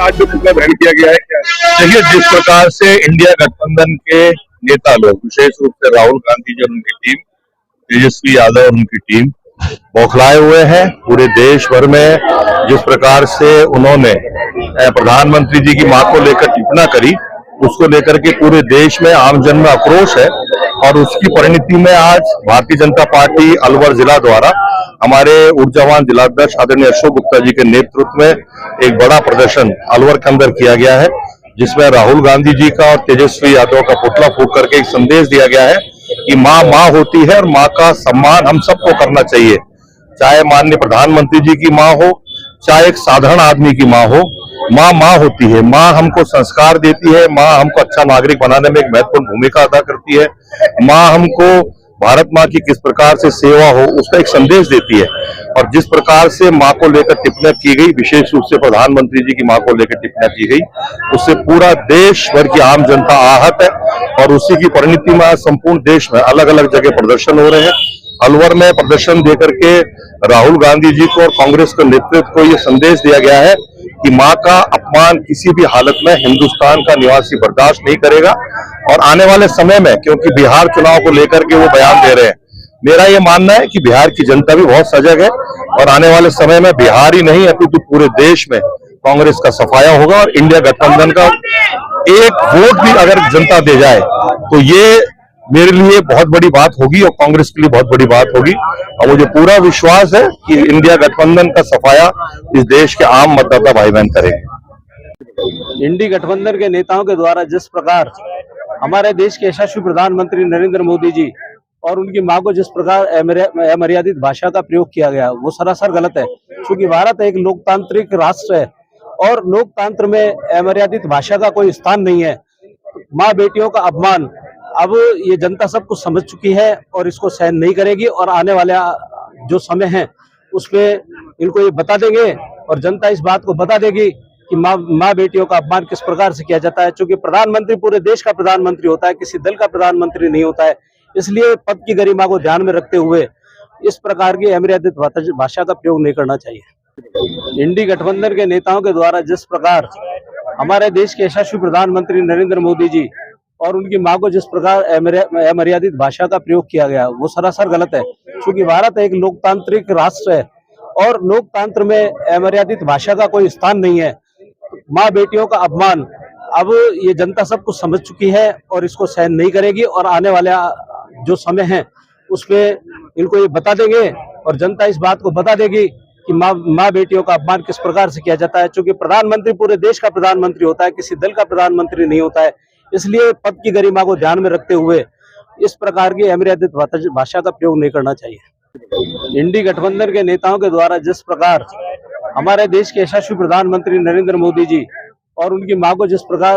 आज जो पुतला दहन किया गया है क्या? देखिए, जिस प्रकार से इंडिया गठबंधन के नेता लोग, विशेष रूप से राहुल गांधी जी और उनकी टीम, तेजस्वी यादव और उनकी टीम बौखलाए हुए हैं। पूरे देश भर में जिस प्रकार से उन्होंने प्रधानमंत्री जी की मां को लेकर टिप्पणी करी, उसको लेकर के पूरे देश में आमजन में आक्रोश है और उसकी परिणति में आज भारतीय जनता पार्टी अलवर जिला द्वारा हमारे ऊर्जावान जिलाध्यक्ष आदरणीय अशोक गुप्ता जी के नेतृत्व में एक बड़ा प्रदर्शन अलवर के अंदर किया गया है, जिसमें राहुल गांधी जी का और तेजस्वी यादव का पुतला फूंक करके एक संदेश दिया गया है कि माँ माँ होती है और माँ का सम्मान हम सबको करना चाहिए। चाहे माननीय प्रधानमंत्री जी की माँ हो, चाहे एक साधारण आदमी की माँ हो, माँ माँ होती है। माँ हमको संस्कार देती है, माँ हमको अच्छा नागरिक बनाने में एक महत्वपूर्ण भूमिका अदा करती है। माँ हमको भारत माँ की किस प्रकार से सेवा हो उसका एक संदेश देती है। और जिस प्रकार से माँ को लेकर टिप्पणी की गई, विशेष रूप से प्रधानमंत्री जी की माँ को लेकर टिप्पणी की गई, उससे पूरा देश भर की आम जनता आहत है और उसी की परिणति में संपूर्ण देश में अलग अलग जगह प्रदर्शन हो रहे हैं। अलवर में प्रदर्शन देकर के राहुल गांधी जी को और कांग्रेस के नेतृत्व को ये संदेश दिया गया है कि मां का अपमान किसी भी हालत में हिंदुस्तान का निवासी बर्दाश्त नहीं करेगा। और आने वाले समय में, क्योंकि बिहार चुनाव को लेकर के वो बयान दे रहे हैं, मेरा ये मानना है कि बिहार की जनता भी बहुत सजग है और आने वाले समय में बिहार ही नहीं अपितु पूरे देश में कांग्रेस का सफाया होगा और इंडिया गठबंधन का एक वोट भी अगर जनता दे जाए तो ये मेरे लिए बहुत बड़ी बात होगी और कांग्रेस के लिए बहुत बड़ी बात होगी। और मुझे पूरा विश्वास है कि इंडिया गठबंधन का सफाया इस देश के आम मतदाता भाई बहन करेंगे। इंडी गठबंधन के नेताओं के द्वारा जिस प्रकार हमारे देश के यशस्वी प्रधानमंत्री नरेंद्र मोदी जी और उनकी मां को जिस प्रकार अमर्यादित भाषा का प्रयोग किया गया, वो सरासर गलत है। क्योंकि भारत एक लोकतांत्रिक राष्ट्र है और लोकतंत्र में अमर्यादित भाषा का कोई स्थान नहीं है। माँ बेटियों का अपमान अब ये जनता सब कुछ समझ चुकी है और इसको सहन नहीं करेगी और आने वाला जो समय है उसमें इनको ये बता देंगे और जनता इस बात को बता देगी कि माँ बेटियों का अपमान किस प्रकार से किया जाता है। क्योंकि प्रधानमंत्री पूरे देश का प्रधानमंत्री होता है, किसी दल का प्रधानमंत्री नहीं होता है। इसलिए पद की गरिमा को ध्यान में रखते हुए इस प्रकार की अमर्यादित भाषा का प्रयोग नहीं करना चाहिए। इंडी गठबंधन के नेताओं के द्वारा जिस प्रकार हमारे देश के यशस्वी प्रधानमंत्री नरेंद्र मोदी जी और उनकी मां को जिस प्रकार अमर्यादित भाषा का प्रयोग किया गया, वो सरासर गलत है। क्योंकि भारत एक लोकतांत्रिक राष्ट्र है और लोकतंत्र में अमर्यादित भाषा का कोई स्थान नहीं है। माँ बेटियों का अपमान अब ये जनता सब कुछ समझ चुकी है और इसको सहन नहीं करेगी और आने वाला जो समय है उसमें इनको ये बता देंगे और जनता इस बात को बता देगी कि माँ बेटियों का अपमान किस प्रकार से किया जाता है। क्योंकि प्रधानमंत्री पूरे देश का प्रधानमंत्री होता है, किसी दल का प्रधानमंत्री नहीं होता है। इसलिए पद की गरिमा को ध्यान में रखते हुए इस प्रकार की अमर्यादित भाषा का प्रयोग नहीं करना चाहिए। इंडी गठबंधन के नेताओं के द्वारा जिस प्रकार हमारे देश के यशस्वी प्रधानमंत्री नरेंद्र मोदी जी और उनकी मां को जिस प्रकार